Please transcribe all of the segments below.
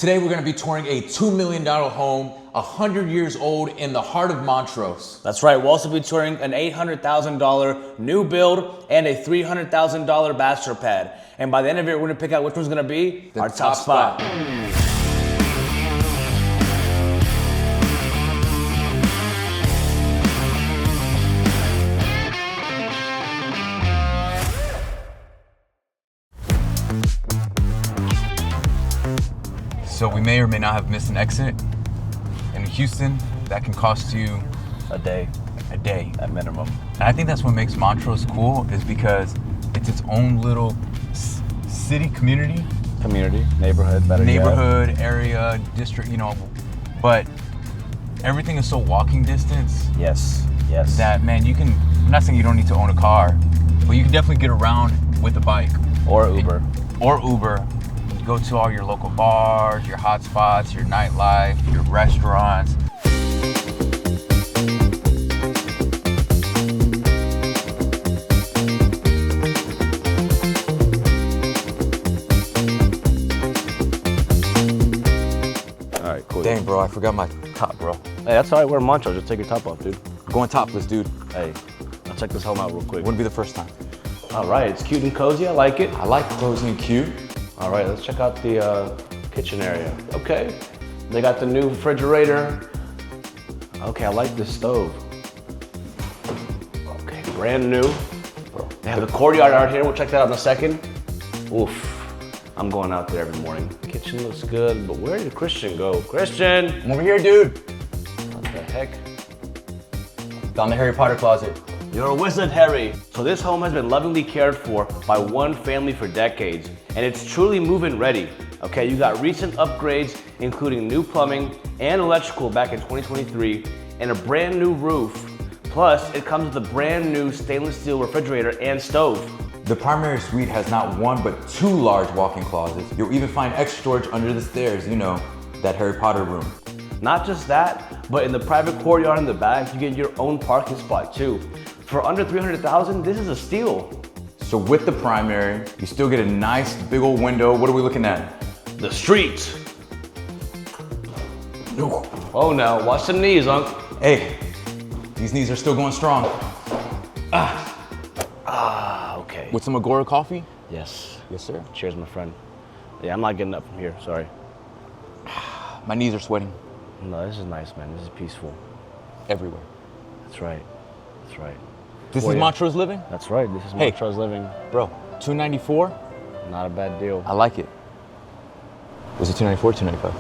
Today we're gonna be touring a $2 million home, 100 years old in the heart of Montrose. That's right, we'll also be touring an $800,000 new build and a $300,000 bachelor pad. And by the end of it, we're gonna pick out which one's gonna be our top spot. So we may or may not have missed an exit. In Houston, that can cost you A day at minimum. And I think that's what makes Montrose cool, is because it's its own little city community, Neighborhood, neighborhood, area, district, you know, but everything is so walking distance. Yes. That, man, you can, I'm not saying you don't need to own a car, but you can definitely get around with a bike. Or Uber. Go to all your local bars, your hot spots, your nightlife, your restaurants. All right, cool. Dang, bro, I forgot my top, bro. Hey, that's all right, we're in Montrose, just take your top off, dude. We're going topless, dude. Hey, I'll check this home out real quick. Wouldn't be the first time. All right, it's cute and cozy, I like it. I like cozy and cute. All right, let's check out the kitchen area. Okay, they got the new refrigerator. Okay, I like this stove. Okay, brand new. They have the courtyard out here, we'll check that out in a second. Oof, I'm going out there every morning. Kitchen looks good, but where did Christian go? Christian! I'm over here, dude. What the heck? Found the Harry Potter closet. You're a wizard, Harry. So this home has been lovingly cared for by one family for decades, and it's truly move-in ready. Okay, you got recent upgrades, including new plumbing and electrical back in 2023, and a brand new roof. Plus, it comes with a brand new stainless steel refrigerator and stove. The primary suite has not one, but two large walk-in closets. You'll even find extra storage under the stairs, you know, that Harry Potter room. Not just that, but in the private courtyard in the back, you get your own parking spot too. For under $300,000, this is a steal. So with the primary, you still get a nice big old window. What are we looking at? The street. Oh no, watch the knees, Unc. Hey, these knees are still going strong. Okay. With some Agora coffee? Yes. Yes, sir. Cheers, my friend. Yeah, I'm not getting up from here, sorry. My knees are sweating. No, this is nice, man. This is peaceful. Everywhere. That's right. That's right. This is Montrose living? That's right. This is Montrose living. Bro, $294? Not a bad deal. I like it. Was it $294 or $295?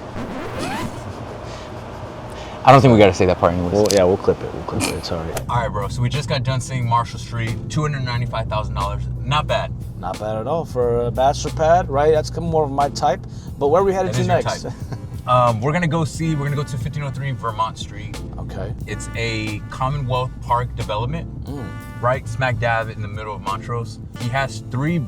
I don't think we gotta say that part anyways. Well, yeah, we'll clip it. It's all right. All right, bro. So we just got done seeing Marshall Street, $295,000. Not bad. Not bad at all for a bachelor pad, right? That's more of my type. But where are we headed to next? We're gonna go to 1503 Vermont Street. Okay. It's a Commonwealth Park development, right smack dab in the middle of Montrose. He has three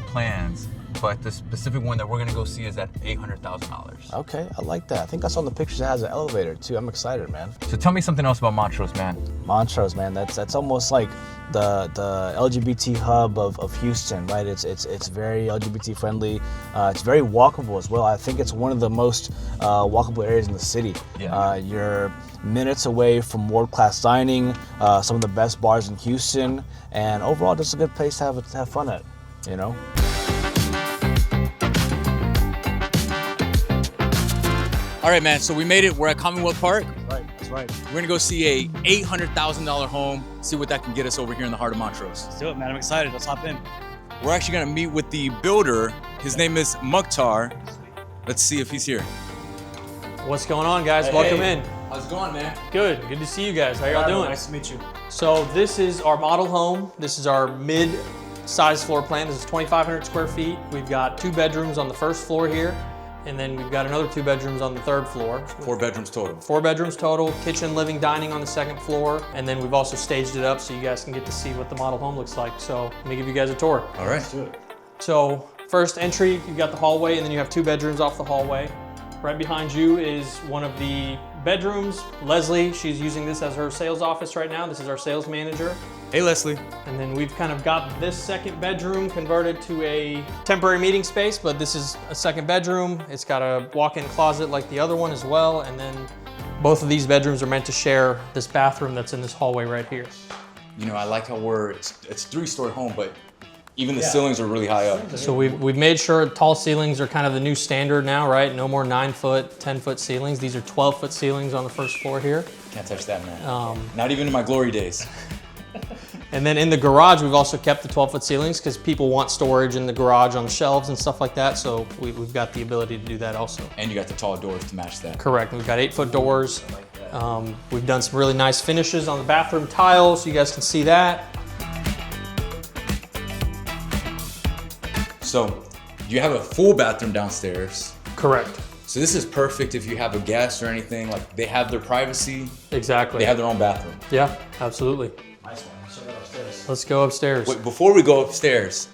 plans, but the specific one that we're gonna go see is at $800,000. Okay, I like that. I think I saw in the pictures it has an elevator too. I'm excited, man. So tell me something else about Montrose, man. Montrose, man, that's almost like the LGBT hub of Houston, right? It's very LGBT friendly. It's very walkable as well. I think it's one of the most walkable areas in the city. Yeah. You're minutes away from world-class dining, some of the best bars in Houston, and overall just a good place to have fun at, you know? All right, man, so we made it. We're at Commonwealth Park. That's right. We're gonna go see a $800,000 home, see what that can get us over here in the heart of Montrose. Let's do it, man. I'm excited. Let's hop in. We're actually gonna meet with the builder. His name is Mukhtar. Let's see if he's here. What's going on, guys? Welcome in. How's it going, man? Good to see you guys. How y'all doing? Nice to meet you. So this is our model home. This is our mid-size floor plan. This is 2,500 square feet. We've got 2 bedrooms on the first floor here, and then we've got another 2 bedrooms on the third floor. 4 bedrooms total. 4 bedrooms total, kitchen, living, dining on the second floor, and then we've also staged it up so you guys can get to see what the model home looks like. So let me give you guys a tour. All right. Let's do it. So first entry, you've got the hallway, and then you have 2 bedrooms off the hallway. Right behind you is one of the bedrooms. Leslie, she's using this as her sales office right now. This is our sales manager. Hey, Leslie. And then we've kind of got this second bedroom converted to a temporary meeting space, but this is a second bedroom. It's got a walk-in closet like the other one as well. And then both of these bedrooms are meant to share this bathroom that's in this hallway right here. You know, I like how it's a 3-story home, but even the ceilings are really high up. So we've made sure tall ceilings are kind of the new standard now, right? No more 9-foot, 10-foot ceilings. These are 12-foot ceilings on the first floor here. Can't touch that, man. Not even in my glory days. And then in the garage, we've also kept the 12-foot ceilings because people want storage in the garage on shelves and stuff like that. So we've got the ability to do that also. And you got the tall doors to match that. Correct. We've got 8-foot doors. We've done some really nice finishes on the bathroom tiles, so you guys can see that. So you have a full bathroom downstairs. Correct. So this is perfect if you have a guest or anything. Like, they have their privacy. Exactly. They have their own bathroom. Yeah, absolutely. Nice one. Let's go upstairs. Let's go upstairs. Wait, before we go upstairs,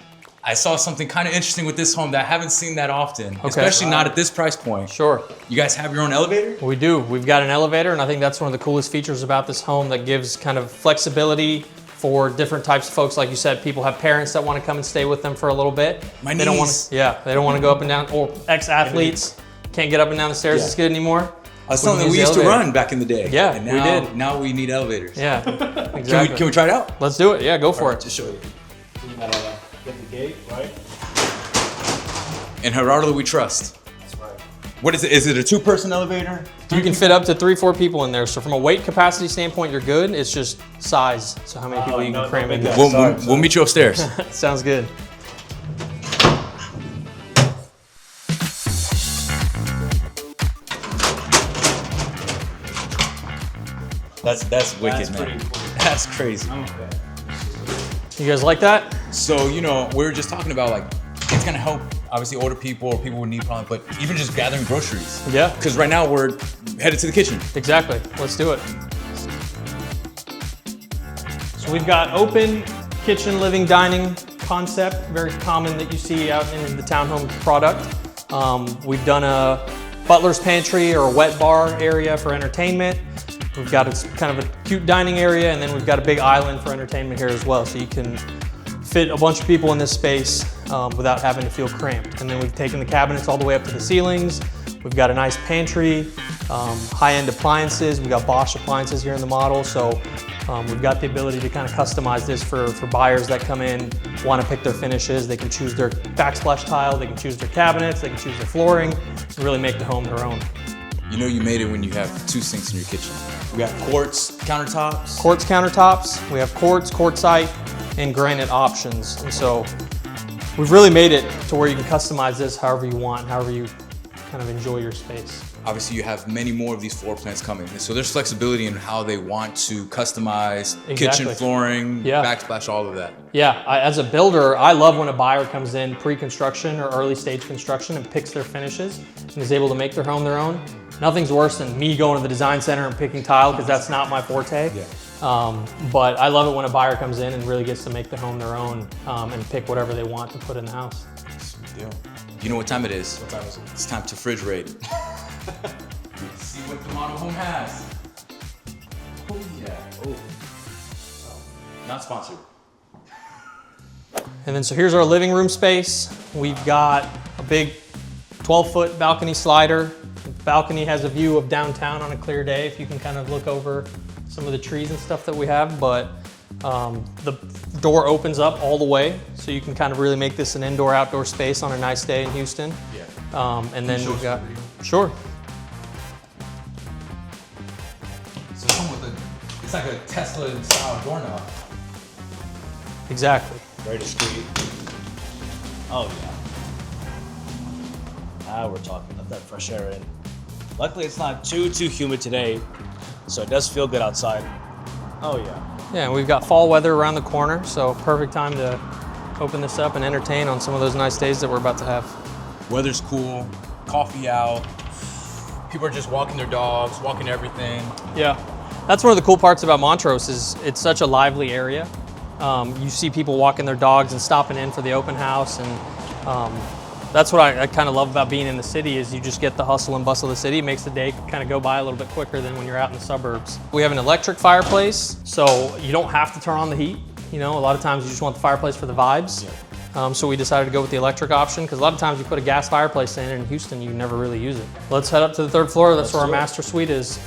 I saw something kind of interesting with this home that I haven't seen that often, especially not at this price point. Sure. You guys have your own elevator? We do. We've got an elevator, and I think that's one of the coolest features about this home that gives kind of flexibility for different types of folks. Like you said, people have parents that want to come and stay with them for a little bit. They don't want to, they don't want to go up and down, or ex-athletes can't get up and down the stairs as good anymore. That's something we used to run back in the day. Yeah, and now, we did. Now we need elevators. Yeah, exactly. Can we try it out? Let's do it. Yeah, go for it. Just show you. You gotta get the gate, right? And Gerardo, we trust. That's right. What is it? Is it a 2-person elevator? You can fit up to 3-4 people in there. So from a weight capacity standpoint, you're good. It's just size. So how many people you can cram in there. We'll meet you upstairs. Sounds good. That's wicked, man. Pretty cool. That's crazy. Okay. You guys like that? So, you know, we were just talking about, like, it's gonna help obviously older people or people with knee problems, but even just gathering groceries. Yeah. Because right now we're headed to the kitchen. Exactly. Let's do it. So we've got open kitchen, living, dining concept, very common that you see out in the townhome product. We've done a butler's pantry or a wet bar area for entertainment. We've got kind of a cute dining area, and then we've got a big island for entertainment here as well. So you can fit a bunch of people in this space without having to feel cramped. And then we've taken the cabinets all the way up to the ceilings. We've got a nice pantry, high-end appliances. We've got Bosch appliances here in the model. So we've got the ability to kind of customize this for buyers that come in, want to pick their finishes. They can choose their backsplash tile, they can choose their cabinets, they can choose their flooring, and really make the home their own. You know you made it when you have 2 sinks in your kitchen. We got quartz countertops. Quartz countertops. We have quartz, quartzite, and granite options. And so we've really made it to where you can customize this however you want, however you kind of enjoy your space. Obviously, you have many more of these floor plans coming. So there's flexibility in how they want to customize kitchen flooring, backsplash, all of that. Yeah, as a builder, I love when a buyer comes in pre-construction or early stage construction and picks their finishes and is able to make their home their own. Nothing's worse than me going to the design center and picking tile because that's not my forte. Yeah. But I love it when a buyer comes in and really gets to make their home their own and pick whatever they want to put in the house. Deal. You know what time it is? What time is it? It's time to refrigerate. See what the model home has. Oh yeah. Oh. Not sponsored. And then so here's our living room space. We've got a big 12-foot balcony slider. The balcony has a view of downtown on a clear day if you can kind of look over some of the trees and stuff that we have, but the door opens up all the way, so you can kind of really make this an indoor-outdoor space on a nice day in Houston. Yeah. And then we've got, sure. So it's like a Tesla-style doorknob. Exactly. Very discreet. Oh yeah. Now we're talking. Let that fresh air in. Luckily, it's not too humid today, so it does feel good outside. Oh yeah. Yeah, and we've got fall weather around the corner, so perfect time to open this up and entertain on some of those nice days that we're about to have. Weather's cool, coffee out. People are just walking their dogs, walking everything. Yeah, that's one of the cool parts about Montrose is it's such a lively area. You see people walking their dogs and stopping in for the open house, and That's what I kind of love about being in the city is you just get the hustle and bustle of the city. It makes the day kind of go by a little bit quicker than when you're out in the suburbs. We have an electric fireplace, so you don't have to turn on the heat. You know, a lot of times you just want the fireplace for the vibes. So we decided to go with the electric option because a lot of times you put a gas fireplace in Houston, you never really use it. Let's head up to the third floor. That's where our master suite is.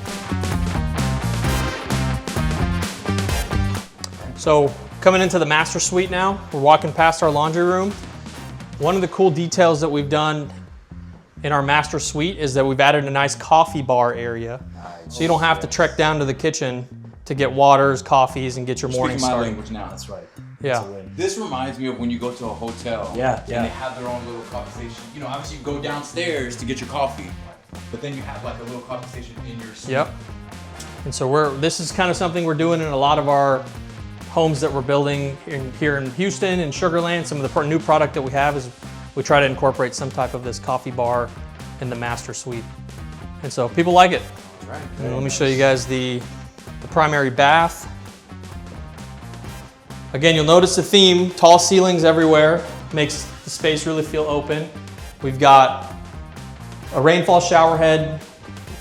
So coming into the master suite now, we're walking past our laundry room. One of the cool details that we've done in our master suite is that we've added a nice coffee bar area. So you don't have to trek down to the kitchen to get waters, coffees, and get your morning Speaking my started. language now. That's right. Yeah. This reminds me of when you go to a hotel. Yeah, And they have their own little coffee station. You know, obviously you go downstairs to get your coffee, but then you have like a little coffee station in your suite. Yep. And so this is kind of something we're doing in a lot of our homes that we're building here in Houston and Sugar Land. Some of the new product that we have is we try to incorporate some type of this coffee bar in the master suite. And so people like it. That's right. And let me show you guys the primary bath. Again, you'll notice the theme, tall ceilings everywhere, makes the space really feel open. We've got a rainfall shower head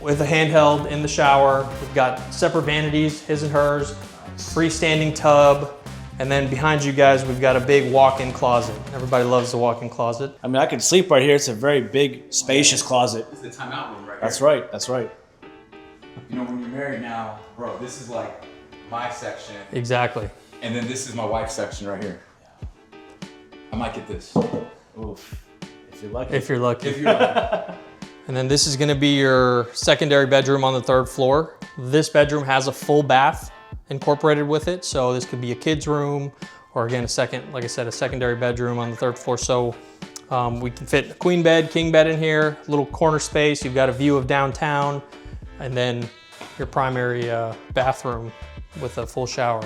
with a handheld in the shower. We've got separate vanities, his and hers, freestanding tub, and then behind you guys, we've got a big walk-in closet. Everybody loves the walk-in closet. I mean, I could sleep right here. It's a very big, spacious closet. It's the timeout room right That's here. right. That's right. You know, when you're married now, bro, this is like my section, Exactly. and then this is my wife's section right here. I might get this. Oof. If you're lucky. If you're lucky. If you're like, And then this is gonna be your secondary bedroom on the third floor. This bedroom has a full bath incorporated with it. So this could be a kid's room, or again, like I said, a secondary bedroom on the third floor. So we can fit a queen bed, king bed in here, little corner space. You've got a view of downtown, and then your primary bathroom with a full shower.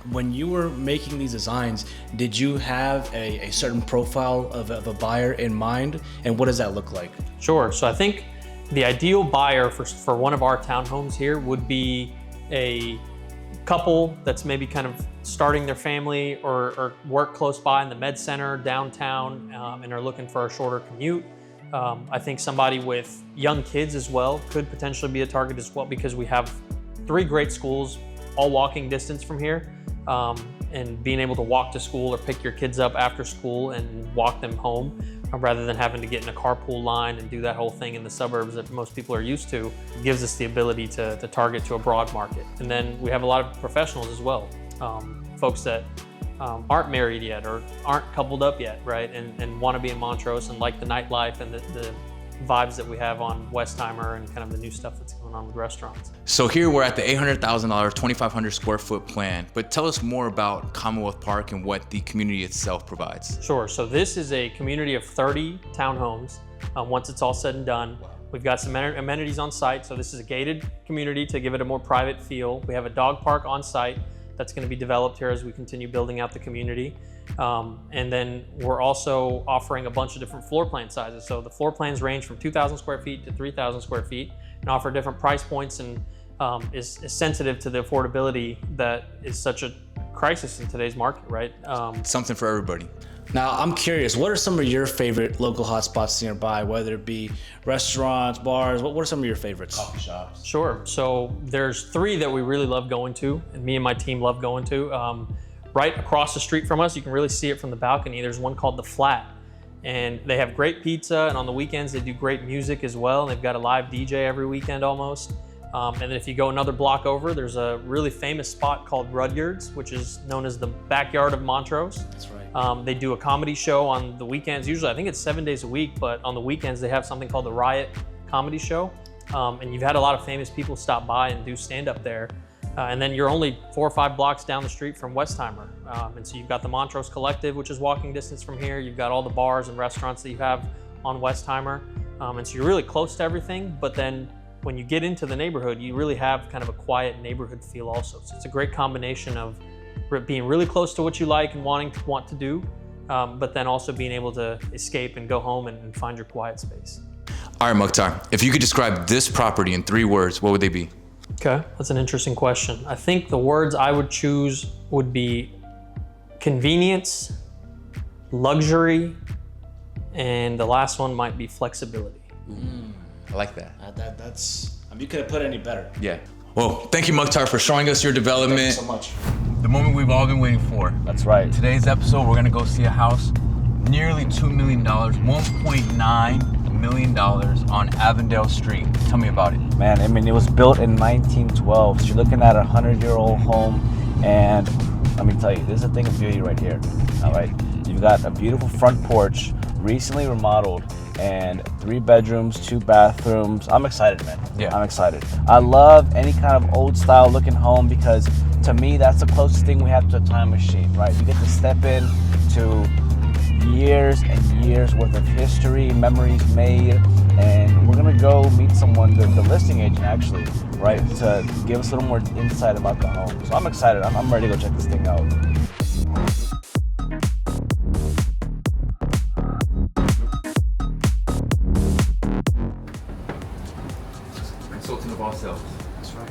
When you were making these designs, did you have a certain profile of a buyer in mind? And what does that look like? Sure, so I think the ideal buyer for one of our townhomes here would be a couple that's maybe kind of starting their family or work close by in the med center downtown and are looking for a shorter commute. I think somebody with young kids as well could potentially be a target as well, because we have 3 great schools all walking distance from here. And being able to walk to school or pick your kids up after school and walk them home rather than having to get in a carpool line and do that whole thing in the suburbs that most people are used to, gives us the ability to target to a broad market. And then we have a lot of professionals as well, folks that aren't married yet or aren't coupled up yet, right? And want to be in Montrose and like the nightlife and the vibes that we have on Westheimer and kind of the new stuff that's going on with restaurants. So here we're at the $800,000, 2,500 square foot plan, but tell us more about Commonwealth Park and what the community itself provides. Sure, so this is a community of 30 townhomes. Once it's all said and done, we've got some amenities on site. So this is a gated community to give it a more private feel. We have a dog park on site that's going to be developed here as we continue building out the community. And then we're also offering a bunch of different floor plan sizes. So the floor plans range from 2,000 square feet to 3,000 square feet and offer different price points and is sensitive to the affordability that is such a crisis in today's market, right? Something for everybody. Now, I'm curious, what are some of your favorite local hotspots nearby, whether it be restaurants, bars? What are some of your favorites? coffee shops. Sure, so there's 3 that we really love going to, and me and my team love going to. Right across the street from us, you can really see it from the balcony. There's one called The Flat, and they have great pizza, and on the weekends they do great music as well. They've got a live DJ every weekend almost. And then if you go another block over, there's a really famous spot called Rudyard's, which is known as the backyard of Montrose. That's right. They do a comedy show on the weekends. Usually, I think it's 7 days a week, but on the weekends they have something called the Riot Comedy Show. And you've had a lot of famous people stop by and do stand-up there. And then you're only 4 or 5 blocks down the street from Westheimer. And so you've got the Montrose Collective, which is walking distance from here. You've got all the bars and restaurants that you have on Westheimer. And so you're really close to everything, but then when you get into the neighborhood, you really have kind of a quiet neighborhood feel also. So it's a great combination of being really close to what you like and want to do, but then also being able to escape and go home and find your quiet space. All right, Mukhtar, if you could describe this property in 3 words, what would they be? Okay, that's an interesting question. I think the words I would choose would be convenience, luxury, And the last one might be flexibility. I like that. That's. I mean, you couldn't put it any better. Yeah. Well, thank you, Mukhtar, for showing us your development. Thank you so much. The moment we've all been waiting for. That's right. Today's episode, we're gonna go see a house, nearly $2 million, $1.9 million on Avondale Street. Tell me about it. Man, I mean, it was built in 1912. So you're looking at a 100-year-old home, and let me tell you, this is a thing of beauty right here. All right, you've got a beautiful front porch, recently remodeled, and 3 bedrooms, 2 bathrooms. I'm excited, man. Yeah. I'm excited. I love any kind of old style looking home because to me, that's the closest thing we have to a time machine, right? You get to step in to years and years worth of history, memories made, and we're gonna go meet someone, the listing agent actually, right, to give us a little more insight about the home. So I'm excited. I'm ready to go check this thing out. Consultant of all sales. That's right.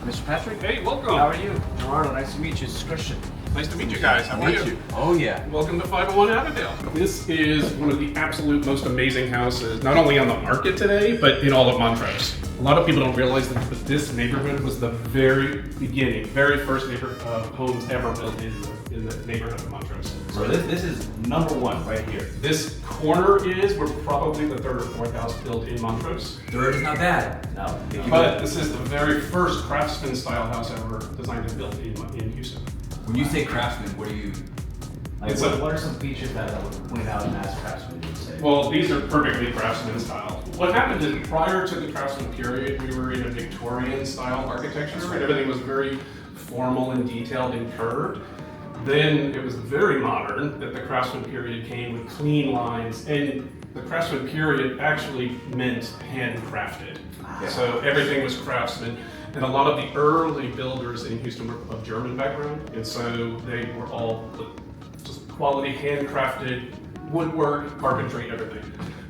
Mr. Patrick? Hey, welcome. How are you? Gerardo, nice to meet you. This is Christian. Nice to meet you guys. How are you? Oh yeah. Welcome to 501 Avondale. This is one of the absolute most amazing houses, not only on the market today, but in all of Montrose. A lot of people don't realize that this neighborhood was the very beginning, very first neighborhood homes ever built in the neighborhood of Montrose. So this is number one right here. This corner we're probably the 3rd or 4th house built in Montrose. Third is not bad. No. But this is the very first craftsman style house ever designed and built in Houston. When you say craftsman, what do you? Like, It's what are some features that I would point out as craftsman, you would say? Well, these are perfectly craftsman style. What happened is prior to the craftsman period, we were in a Victorian style architecture, and everything was very formal and detailed and curved. Then it was very modern that the craftsman period came with clean lines, and the craftsman period actually meant handcrafted. So everything was craftsman. And a lot of the early builders in Houston were of German background, and so they were all just quality handcrafted woodwork, carpentry, everything.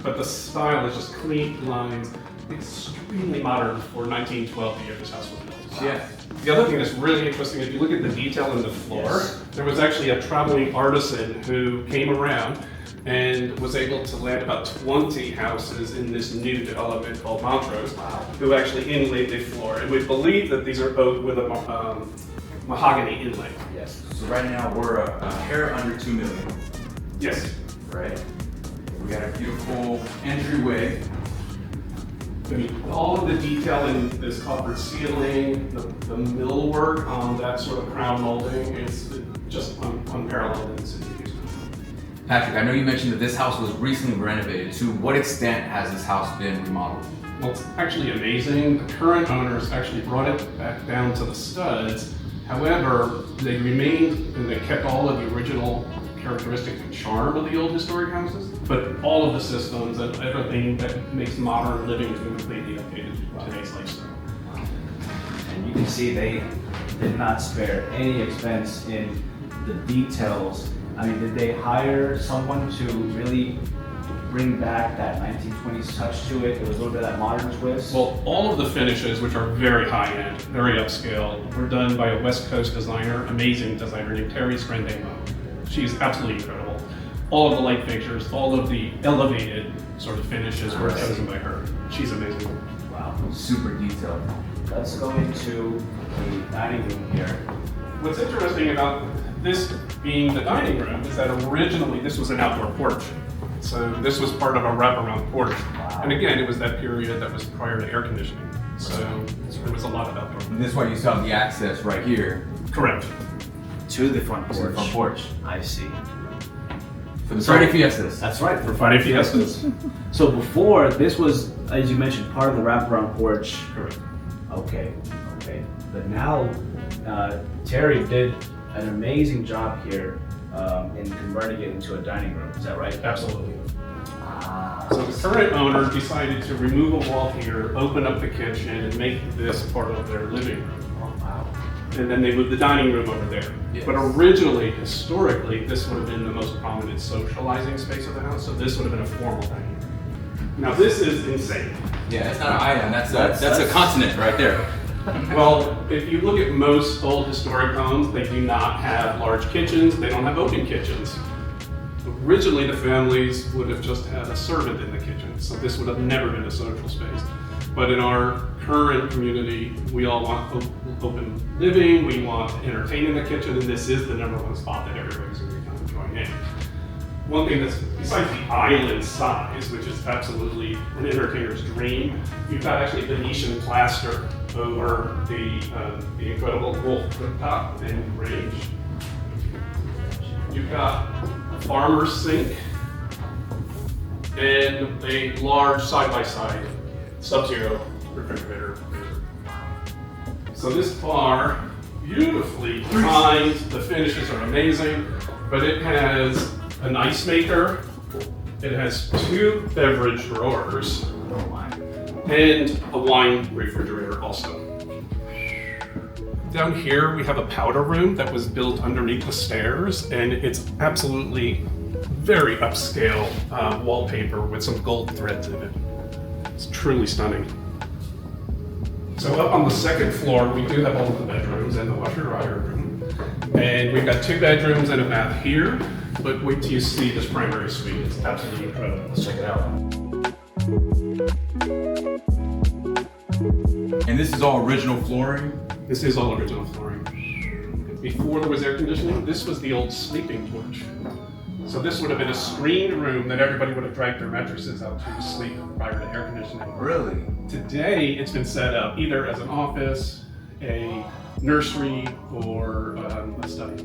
But the style is just clean lines, extremely modern for 1912, the year this house was built. Yeah. The other thing that's really interesting, if you look at the detail in the floor, there was actually a traveling artisan who came around and was able to land about 20 houses in this new development called Montrose, who actually inlaid the floor. And we believe that these are oak with a mahogany inlay. Yes. So right now we're a hair under 2 million, Yes. right? We got a beautiful entryway. I mean, all of the detail in this copper ceiling, the millwork on that sort of crown molding is just unparalleled in the city of Houston. Patrick, I know you mentioned that this house was recently renovated. To what extent has this house been remodeled? Well, it's actually amazing. The current owners actually brought it back down to the studs. However, they remained and they kept all of the original characteristics and charm of the old historic houses, but all of the systems and everything that makes modern living has been completely updated to today's lifestyle. And you can see they did not spare any expense in the details. I mean, did they hire someone to really bring back that 1920s touch to it? It was a little bit of that modern twist. Well, all of the finishes, which are very high-end, very upscale, were done by a West Coast designer, amazing designer named Terry Scrandemo. She's absolutely incredible. All of the light fixtures, all of the elevated sort of finishes were chosen by her. She's amazing. Wow. Super detailed. Let's go into the dining room here. What's interesting about this being the dining room is that originally this was an outdoor porch. So this was part of a wraparound porch. Wow. And again, it was that period that was prior to air conditioning. So there was a lot of outdoor. And this is why you saw the access right here Correct. To the front to the front porch. I see. For the Friday Fiestas. That's right. For Friday Fiestas. So before, this was, as you mentioned, part of the wraparound porch. Correct. Okay. But now, Terry did an amazing job here in converting it into a dining room. Is that right? Absolutely. Ah. So the current owner decided to remove a wall here, open up the kitchen, and make this part of their living room. Oh, wow. And then they moved the dining room over there. Yes. But originally, historically, this would have been the most prominent socializing space of the house, so this would have been a formal dining room. Now this is insane. Yeah, that's not an island. That's a continent right there. Well, if you look at most old historic homes, they do not have large kitchens, they don't have open kitchens. Originally, the families would have just had a servant in the kitchen, so this would have never been a social space. But in our current community, we all want open living, we want to entertain in the kitchen, and this is the number one spot that everybody's going to come and join in. One thing that's, besides the island size, which is absolutely an entertainer's dream, you've got actually Venetian plaster over the incredible wolf cooktop and range. You've got a farmer's sink and a large side-by-side Sub-Zero refrigerator. So this bar, beautifully designed, the finishes are amazing, but it has an ice maker, it has 2 beverage drawers, and a wine refrigerator also. Down here we have a powder room that was built underneath the stairs, and it's absolutely very upscale wallpaper with some gold threads in it. It's truly stunning. So up on the second floor, we do have all of the bedrooms and the washer-dryer room. And we've got 2 bedrooms and a bath here, but wait till you see this primary suite. It's absolutely incredible. Let's check it out. And this is all original flooring? This is all original flooring. Before there was air conditioning, this was the old sleeping porch. So this would have been a screened room that everybody would have dragged their mattresses out to sleep prior to air conditioning. Really? Today, it's been set up either as an office, a nursery, or a study.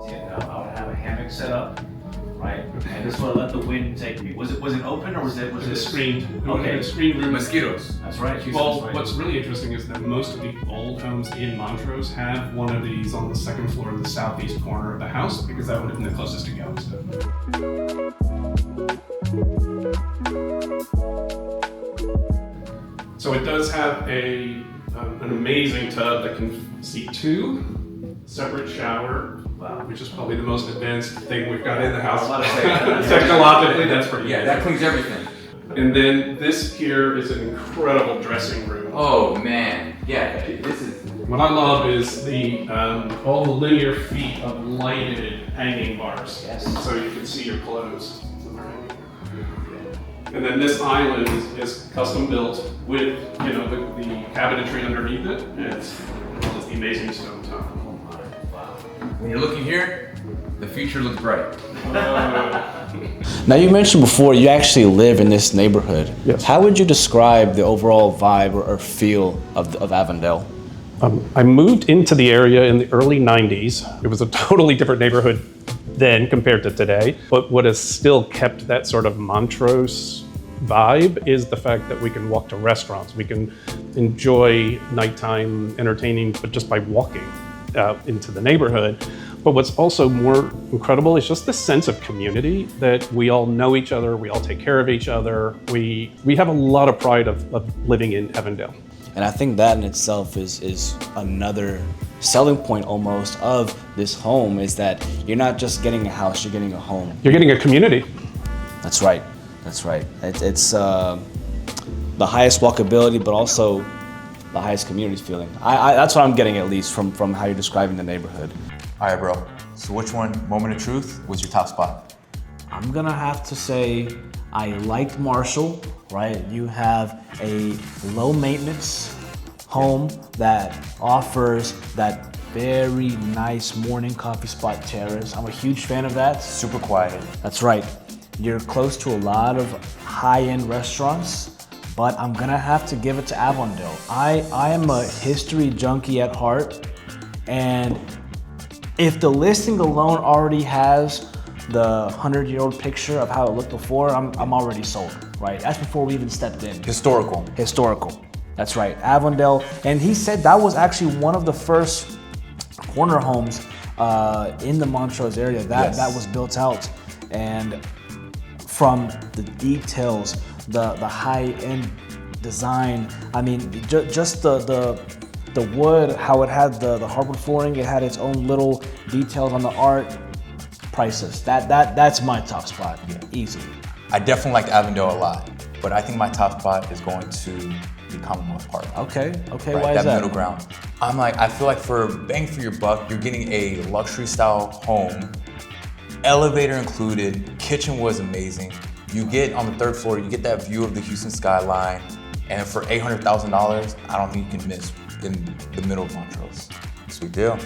Yeah, I would have a hammock set up, right? And this would let the wind take me. Was it open or was it Screened. Okay. A screened room. Mosquitoes. That's right. Houston's Well, right. what's really interesting is that most of the old homes in Montrose have one of these on the second floor in the southeast corner of the house because that would have been the closest to Galveston. So it does have an amazing tub that can seat 2, separate shower, which is probably the most advanced thing we've got in the house. Technologically, that's pretty Yeah, that cleans everything. And then this here is an incredible dressing room. Oh man, yeah, this is. What I love is the all the linear feet of lighted hanging bars. Yes. So you can see your clothes when they're hanging. And then this island is custom built with, you know, the cabinetry underneath it. And it's the amazing stone top. When you're looking here, the future looks bright. Now you mentioned before you actually live in this neighborhood. Yes. How would you describe the overall vibe or feel of Avondale? I moved into the area in the early 90s. It was a totally different neighborhood then compared to today. But what has still kept that sort of Montrose vibe is the fact that we can walk to restaurants. We can enjoy nighttime entertaining, but just by walking out into the neighborhood. But what's also more incredible is just the sense of community that we all know each other, we all take care of each other. We have a lot of pride of living in Avondale. And I think that in itself is another selling point almost of this home, is that you're not just getting a house, you're getting a home. You're getting a community. That's right. That's right. It's the highest walkability, but also the highest community feeling. That's what I'm getting, at least from how you're describing the neighborhood. All right, bro. So which one, moment of truth, was your top spot? I'm gonna have to say I liked Marshall, right? You have a low maintenance home that offers that very nice morning coffee spot terrace. I'm a huge fan of that. Super quiet. That's right. You're close to a lot of high-end restaurants, but I'm gonna have to give it to Avondale. I am a history junkie at heart, and if the listing alone already has the 100-year-old picture of how it looked before, I'm already sold, right? That's before we even stepped in. Historical. Historical. That's right, Avondale. And he said that was actually one of the first corner homes in the Montrose area that was built out. And from the details, the high-end design, I mean, just the wood, how it had the hardwood flooring, it had its own little details on the art. Priceless. That's my top spot, easy. I definitely liked Avondale a lot, but I think my top spot is going to the Commonwealth Park. Okay, Right, why is that? middle ground. I feel like for bang for your buck, you're getting a luxury style home, elevator included, kitchen was amazing. You get on the 3rd floor, you get that view of the Houston skyline, and for $800,000, I don't think you can miss in the middle of Montrose. Sweet deal.